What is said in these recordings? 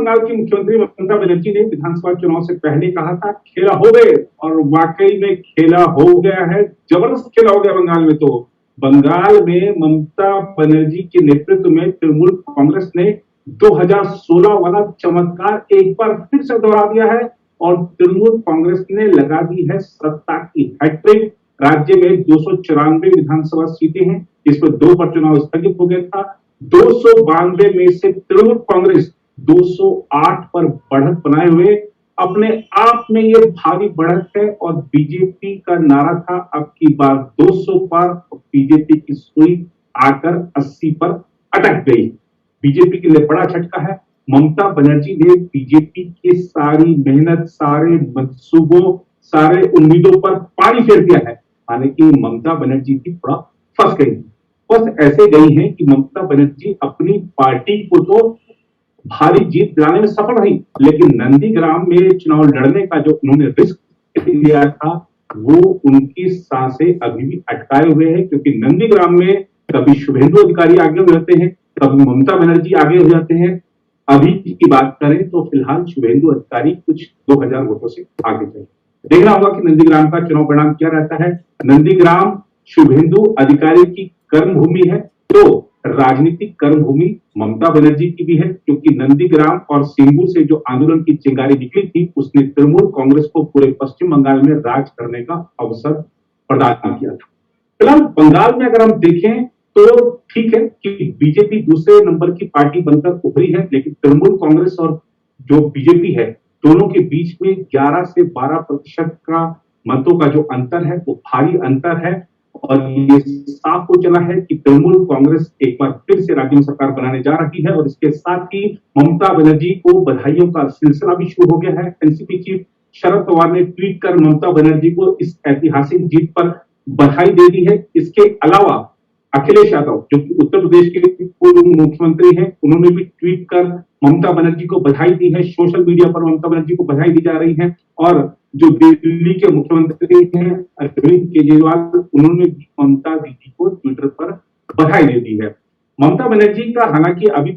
बंगाल की मुख्यमंत्री ममता बनर्जी ने विधानसभा चुनाव से पहले कहा था खेला हो गए, और वाकई में खेला हो गया है, जबरदस्त खेला हो गया बंगाल में। तो बंगाल में ममता बनर्जी के नेतृत्व में तृणमूल कांग्रेस ने 2016 वाला चमत्कार एक बार फिर से दोहरा दिया है, और तृणमूल कांग्रेस ने लगा दी है सत्ता की हैट्रिक। राज्य में 294 विधानसभा सीटें हैं, इसमें 2 पर चुनाव स्थगित हो गया था। 292 में से तृणमूल कांग्रेस 208 पर बढ़त बनाए हुए अपने आप में ये भारी बढ़त है। और बीजेपी का नारा था अब की बार 200 पर, बीजेपी की सुई आकर 80 पर अटक गई। बीजेपी के लिए बड़ा झटका है। ममता बनर्जी ने बीजेपी की सारी मेहनत, सारे मंसूबों, सारे उम्मीदों पर पानी फेर दिया है। हालांकि ममता बनर्जी भी थोड़ा फंस गई, बस ऐसे गई है कि ममता बनर्जी अपनी पार्टी को तो भारी जीत दिलाने में सफल रही, लेकिन नंदीग्राम में चुनाव लड़ने का जो उन्होंने रिस्क लिया था वो उनकी सांसें अभी भी अटकाए हुए हैं, क्योंकि नंदीग्राम में कभी शुभेंदु अधिकारी आगे हो जाते हैं, कभी ममता बनर्जी आगे हो जाते हैं। अभी की बात करें तो फिलहाल शुभेंदु अधिकारी कुछ 2000 वोटों से आगे चले। देखना होगा कि नंदीग्राम का चुनाव परिणाम क्या रहता है। नंदीग्राम शुभेंदु अधिकारी की कर्मभूमि है, तो राजनीतिक कर्मभूमि ममता बनर्जी की भी है, क्योंकि नंदीग्राम और सिंगूर से जो आंदोलन की चिंगारी निकली थी उसने तृणमूल कांग्रेस को पूरे पश्चिम बंगाल में राज करने का अवसर प्रदान किया था। फिलहाल बंगाल में अगर हम देखें तो ठीक है कि बीजेपी दूसरे नंबर की पार्टी बनकर उभरी है, लेकिन तृणमूल कांग्रेस और जो बीजेपी है दोनों के बीच में 11 से 12% का मतों का जो अंतर है वो भारी अंतर है। और ये साफ हो चला है कि तृणमूल कांग्रेस एक बार फिर से राज्य में सरकार बनाने जा रही है, और इसके साथ ही ममता बनर्जी को बधाइयों का सिलसिला भी शुरू हो गया है। एनसीपी चीफ शरद पवार ने ट्वीट कर ममता बनर्जी को इस ऐतिहासिक जीत पर बधाई दे दी है। इसके अलावा अखिलेश यादव जो कि उत्तर प्रदेश के पूर्व मुख्यमंत्री हैं, उन्होंने भी ट्वीट कर ममता बनर्जी को बधाई दी है। सोशल मीडिया पर ममता बनर्जी को बधाई दी जा रही है। और जो दिल्ली के मुख्यमंत्री हैं अरविंद केजरीवाल, उन्होंने भी ममता दीदी को ट्विटर पर बधाई दे दी है। ममता बनर्जी का हालांकि अभी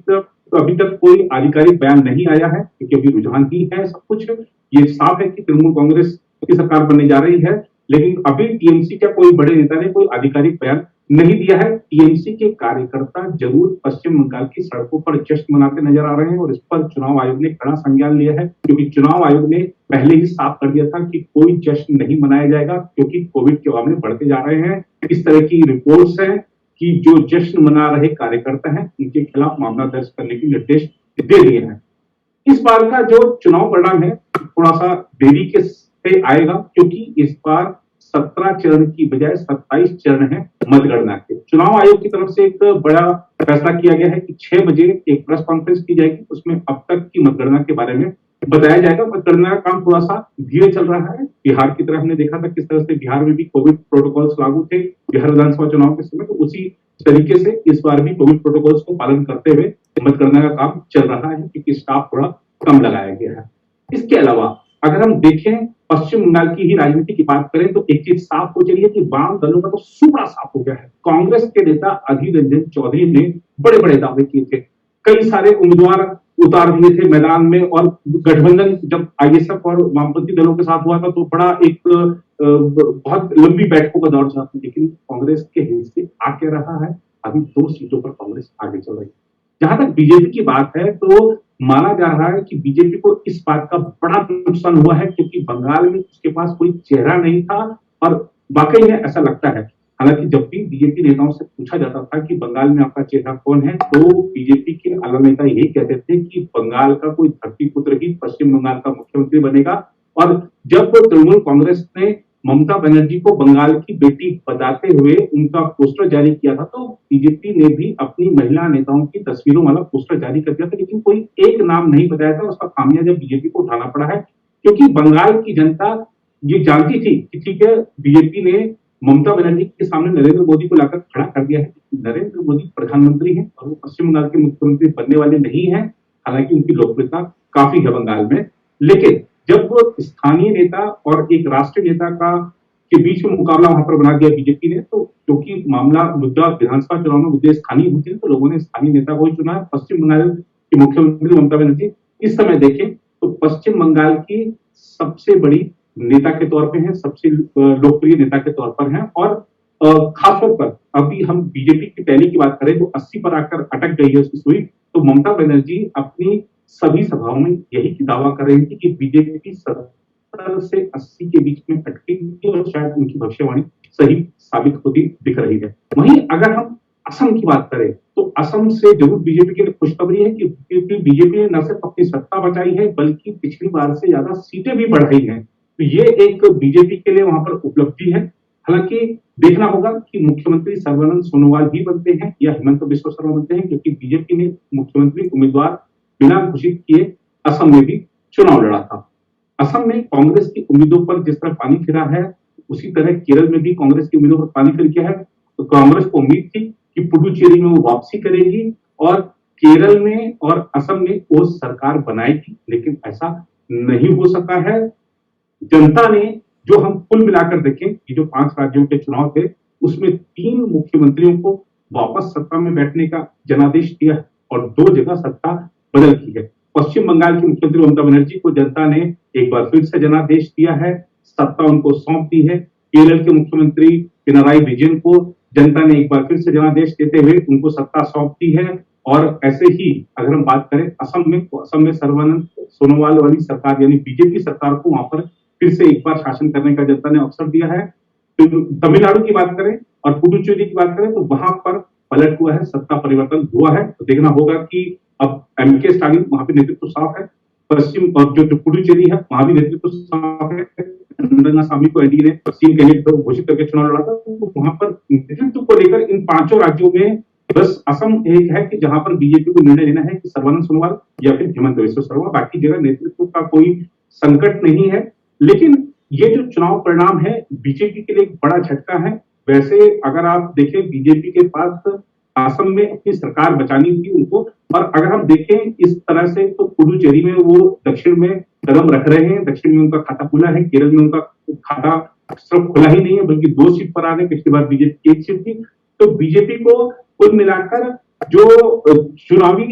तक कोई आधिकारिक बयान नहीं आया है, क्योंकि अभी रुझान ही है सब कुछ। ये साफ है कि तृणमूल कांग्रेस की सरकार बनने जा रही है, लेकिन अभी टीएमसी के कोई बड़े नेता ने कोई आधिकारिक बयान नहीं दिया है। टीएमसी के कार्यकर्ता जरूर पश्चिम बंगाल की सड़कों पर जश्न मनाते नजर आ रहे हैं, और इस पर चुनाव आयोग ने कड़ा संज्ञान लिया है, क्योंकि चुनाव आयोग ने पहले ही साफ कर दिया था कि कोई जश्न नहीं मनाया जाएगा, क्योंकि कोविड के मामले बढ़ते जा रहे हैं। इस तरह की रिपोर्ट्स हैं कि जो जश्न मना रहे कार्यकर्ता हैं उनके खिलाफ मामला दर्ज करने के निर्देश दे दिए हैं। इस बार का जो चुनाव परिणाम है थोड़ा सा देरी के से आएगा, क्योंकि इस बार 17 चरण की बजाय 27 चरण है मतगणना के। चुनाव आयोग की तरफ से एक बड़ा फैसला किया गया है कि 6 बजे एक प्रेस कॉन्फ्रेंस की जाएगी, उसमें अब तक की मतगणना के बारे में बताया जाएगा। मतगणना का काम थोड़ा सा धीरे चल रहा है। बिहार की तरफ हमने देखा था किस तरह से बिहार में भी कोविड प्रोटोकॉल्स लागू थे बिहार विधानसभा चुनाव के समय, तो उसी तरीके से इस बार भी कोविड प्रोटोकॉल्स को पालन करते हुए मतगणना का काम चल रहा है, क्योंकि स्टाफ थोड़ा कम लगाया गया है। इसके अलावा अगर हम देखें पश्चिम बंगाल की ही राजनीति की बात करें तो एक चीज साफ हो चली है कि वाम दलों का तो सूबड़ा साफ हो गया है। कांग्रेस के नेता अधीर रंजन चौधरी ने बड़े बड़े दावे किए थे, कई सारे उम्मीदवार उतार दिए थे मैदान में, और गठबंधन जब आईएसएफ और वामपंथी दलों के साथ हुआ था तो बड़ा एक बहुत लंबी बैठकों का दौर चला था, लेकिन कांग्रेस के हिस्से आके रहा है। अभी 2 सीटों पर कांग्रेस आगे चल रही है। जहां तक बीजेपी की बात है तो माना जा रहा है कि बीजेपी को इस बात का बड़ा नुकसान हुआ है, क्योंकि बंगाल में उसके पास कोई चेहरा नहीं था, और वाकई में ऐसा लगता है। हालांकि जब भी बीजेपी नेताओं से पूछा जाता था कि बंगाल में आपका चेहरा कौन है, तो बीजेपी के आला नेता यही कहते थे कि बंगाल का कोई धरतीपुत्र ही पश्चिम बंगाल का मुख्यमंत्री बनेगा। और जब तृणमूल कांग्रेस ने ममता बनर्जी को बंगाल की बेटी बताते हुए उनका पोस्टर जारी किया था, तो बीजेपी ने भी अपनी महिला नेताओं की तस्वीरों वाला पोस्टर जारी कर दिया था, लेकिन कोई एक नाम नहीं बताया था। उसका खामियाजा बीजेपी को उठाना पड़ा है, क्योंकि बंगाल की जनता ये जानती थी कि ठीक है बीजेपी ने ममता बनर्जी के सामने नरेंद्र मोदी को लाकर खड़ा कर दिया है। नरेंद्र मोदी प्रधानमंत्री हैं और वो पश्चिम बंगाल के मुख्यमंत्री बनने वाले नहीं है। हालांकि उनकी लोकप्रियता काफी है बंगाल में, लेकिन जब वो स्थानीय नेता और एक राष्ट्रीय नेता का के बीच में मुकाबला वहां पर बना दिया बीजेपी ने, तो क्योंकि मामला मुद्दा विधानसभा चुनाव में मुद्दे स्थानीय होते हैं, तो लोगों ने स्थानीय नेता को ही चुना। पश्चिम बंगाल की मुख्यमंत्री ममता बनर्जी इस समय देखें तो पश्चिम बंगाल की सबसे बड़ी नेता के तौर पे हैं, सबसे लोकप्रिय नेता के तौर पर हैं और खासतौर पर अभी हम बीजेपी की टैली की बात करें जो 80 पर आकर अटक गई है उसकी सुई, तो ममता बनर्जी अपनी सभी सभाओं में यही दावा कर रही थी कि बीजेपी 70 से 80 के बीच में अटकेगी और शायद उनकी भविष्यवाणी सही साबित होती दिख रही है। वहीं अगर हम असम की बात करें तो असम से जरूर बीजेपी के लिए खुशखबरी है कि बीजेपी ने न सिर्फ अपनी सत्ता बचाई है बल्कि पिछली बार से ज्यादा सीटें भी बढ़ाई हैं। तो ये एक बीजेपी के लिए वहां पर उपलब्धि है। हालांकि देखना होगा कि मुख्यमंत्री सर्बानंद सोनोवाल ही बनते हैं या हिमंत बिस्वा शर्मा बनते हैं, क्योंकि बीजेपी ने मुख्यमंत्री उम्मीदवार बिना घोषित किए असम में भी चुनाव लड़ा था। असम में कांग्रेस की उम्मीदों पर जिस तरह पानी फिरा है उसी तरह केरल में भी कांग्रेस की उम्मीदों पर पानी फिर गया है। तो कांग्रेस को उम्मीद थी कि पुडुचेरी में वो वापसी करेगी और केरल में और असम में वो सरकार बनाएगी, लेकिन ऐसा नहीं हो सका है। जनता ने जो हम कुल मिलाकर देखें कि जो 5 राज्यों के चुनाव थे उसमें 3 मुख्यमंत्रियों को वापस सत्ता में बैठने का जनादेश दिया और 2 जगह सत्ता बदल की है। पश्चिम बंगाल की मुख्यमंत्री ममता बनर्जी को जनता ने एक बार फिर से जनादेश दिया है, सत्ता उनको सौंप दी है। केरल के मुख्यमंत्री पिनराई विजयन को जनता ने एक बार फिर से जनादेश देते हुए उनको सत्ता सौंप दी है। और ऐसे ही अगर हम बात करें असम में, तो असम में सर्बानंद सोनोवाल वाली सरकार यानी बीजेपी सरकार को वहां पर फिर से एक बार शासन करने का जनता ने अवसर दिया है। तो तमिलनाडु की बात करें और पुडुचेरी की बात करें तो वहां पर पलट हुआ है, सत्ता परिवर्तन हुआ है। तो देखना होगा कि अब एमके स्टालिन वहां पे नेतृत्व साफ है, पश्चिम और जो पुडुचेरी है वहां भी नेतृत्व साफ है। रंगासामी को एनडीए ने पश्चिम कैंडिडेट घोषित करके चुनाव लड़ा था, तो वहां पर नेतृत्व को लेकर इन 5 राज्यों में बस असम एक है कि जहां पर बीजेपी को निर्णय लेना है कि सर्बानंद सोनोवाल या फिर हिमंत बिस्वा शर्मा, बाकी जगह नेतृत्व का कोई संकट नहीं है। लेकिन ये जो चुनाव परिणाम है बीजेपी के लिए एक बड़ा झटका है। वैसे अगर आप देखें बीजेपी के पास असम में अपनी सरकार बचानी थी उनको, और अगर हम देखें इस तरह से तो पुडुचेरी में वो दक्षिण में कदम रख रहे हैं, दक्षिण में उनका खाता खुला है, केरल में उनका खाता सिर्फ खुला ही नहीं है बल्कि 2 सीट पर आ रहे, पिछली बार बीजेपी 1 सीट थी। तो बीजेपी को कुल मिलाकर जो चुनावी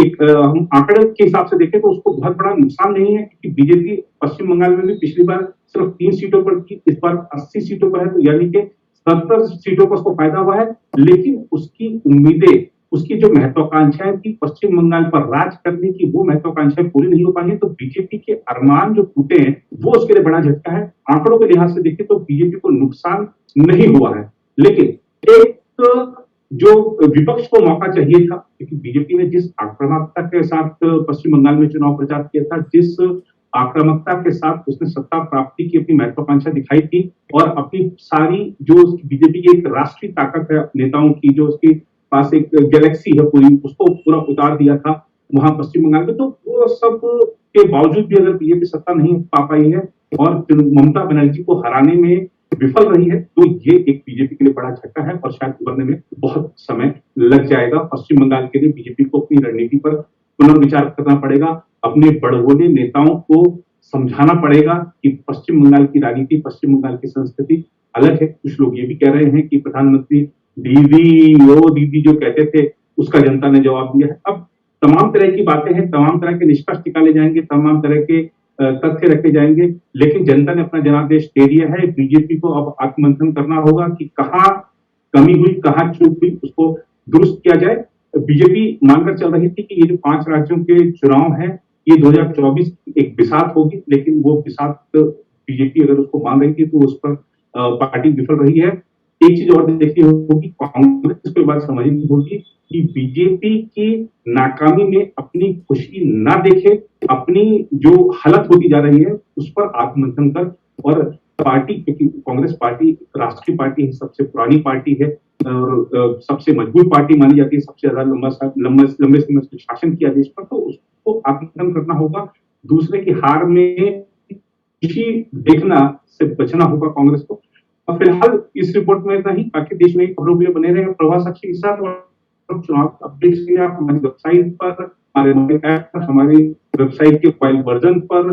एक हम आंकड़े के हिसाब से देखें तो उसको बहुत बड़ा नुकसान नहीं है, क्योंकि बीजेपी पश्चिम बंगाल में भी पिछली बार सिर्फ 3 सीटों पर थी, इस बार 80 सीटों पर है, तो यानी कि 70 सीटों पर उसको फायदा हुआ है। लेकिन उसकी उम्मीदें, उसकी जो महत्वाकांक्षाएं थी पश्चिम बंगाल पर राज करने की, वो महत्वाकांक्षाएं पूरी नहीं हो पाई है। तो बीजेपी के अरमान जो टूटे हैं वो उसके लिए बड़ा झटका है। आंकड़ों के लिहाज से देखें तो बीजेपी को नुकसान नहीं हुआ है, लेकिन एक जो विपक्ष को मौका चाहिए था, क्योंकि बीजेपी ने जिस आक्रामकता के साथ पश्चिम बंगाल में चुनाव प्रचार किया था, जिस आक्रामकता के साथ उसने सत्ता प्राप्ति की अपनी महत्वाकांक्षा दिखाई थी और अपनी सारी जो बीजेपी की एक राष्ट्रीय ताकत है नेताओं की, जो उसके पास एक गैलेक्सी है पूरी, उसको पूरा उतार दिया था वहां पश्चिम बंगाल में। तो वो सब के बावजूद भी अगर बीजेपी सत्ता नहीं पा पाई है और ममता बनर्जी को हराने में विफल रही है, तो ये एक बीजेपी के लिए बड़ा झटका है और शायद उभरने में बहुत समय लग जाएगा। पश्चिम बंगाल के लिए बीजेपी को अपनी रणनीति पर पुनर्विचार करना पड़ेगा, अपने बड़बोले नेताओं को समझाना पड़ेगा कि पश्चिम बंगाल की राजनीति, पश्चिम बंगाल की संस्कृति अलग है। कुछ लोग ये भी कह रहे हैं कि प्रधानमंत्री दीदी ओ दीदी जो कहते थे उसका जनता ने जवाब दिया है। अब तमाम तरह की बातें हैं, तमाम तरह के निष्कर्ष निकाले जाएंगे, तमाम तरह के तथ्य रखे जाएंगे, लेकिन जनता ने अपना जनादेश दे दिया है। बीजेपी को अब आत्ममंथन करना होगा कि कहाँ कमी हुई, कहाँ चूक हुई, उसको दुरुस्त किया जाए। बीजेपी मानकर चल रही थी कि ये जो 5 राज्यों के चुनाव हैं ये 2024 की एक बिसात होगी, लेकिन वो बिसात बीजेपी अगर उसको मान रही थी तो उस पर पार्टी विफल रही है। एक चीज और देखनी होगी, कांग्रेस को बात समझनी होगी कि बीजेपी की नाकामी में अपनी खुशी ना देखे, अपनी जो हालत होती जा रही है उस पर आत्ममंथन कर, और पार्टी, क्योंकि कांग्रेस पार्टी राष्ट्रीय पार्टी है, सबसे पुरानी पार्टी है और सबसे मजबूत पार्टी मानी जाती है, सबसे ज्यादा लंबे समय से शासन किया देश पर, तो उसको आत्ममंथन करना होगा। दूसरे की हार में खुशी देखना से बचना होगा कांग्रेस को। और फिलहाल इस रिपोर्ट में इतना ही, बाकी देश में खबरों के लिए बने रहे प्रभास साक्षी के साथ। और चुनाव अपडेट्स के लिए आप हमारी वेबसाइट पर, हमारे वेबसाइट के फाइल वर्जन पर